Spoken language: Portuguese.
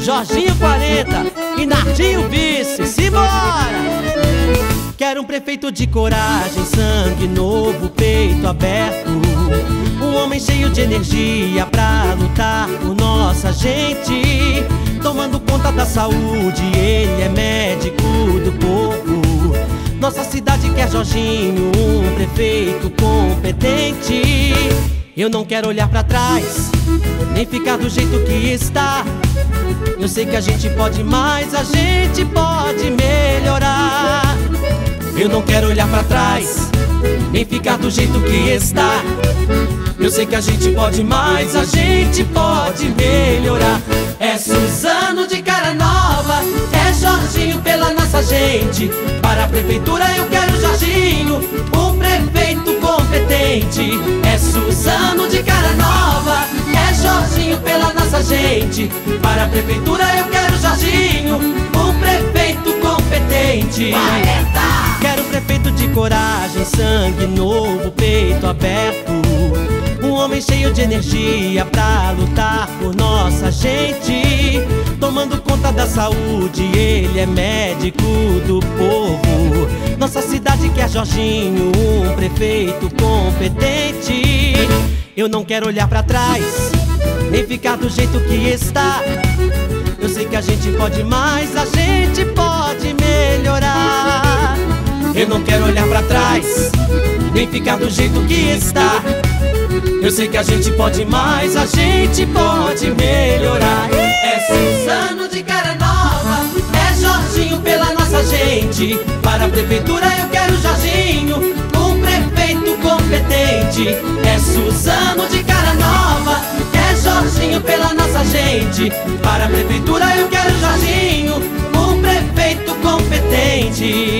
Jorginho 40 e Nardinho vice. Simbora! Quero um prefeito de coragem, sangue novo, peito aberto. Um homem cheio de energia pra lutar por nossa gente. Tomando conta da saúde, ele é médico do povo. Nossa cidade quer Jorginho, um prefeito competente. Eu não quero olhar pra trás, nem ficar do jeito que está. Eu sei que a gente pode mais, a gente pode melhorar. Eu não quero olhar pra trás, nem ficar do jeito que está. Eu sei que a gente pode mais, a gente pode melhorar. É Suzano de cara nova, é Jorginho pela nossa gente. Para a prefeitura eu quero Jorginho, um prefeito competente. É Suzano de cara nova, é Jorginho pela nossa gente. Para a prefeitura eu quero Jorginho, um prefeito competente. 40! Quero um prefeito de coragem, sangue novo, peito aberto. Um homem cheio de energia pra lutar por nossa gente. Tomando conta da saúde, ele é médico do povo. Nossa cidade quer Jorginho, um prefeito competente. Eu não quero olhar pra trás, nem ficar do jeito que está. Eu sei que a gente pode mais, a gente pode melhorar. Eu não quero olhar pra trás, nem ficar do jeito que está. Eu sei que a gente pode mais, a gente pode melhorar. É Suzano de cara nova, é Jorginho pela nossa gente. Para a prefeitura eu quero Jorginho, um prefeito competente. É Suzano de cara nova, é Jorginho pela nossa gente. Para a prefeitura eu quero Jorginho, um prefeito competente.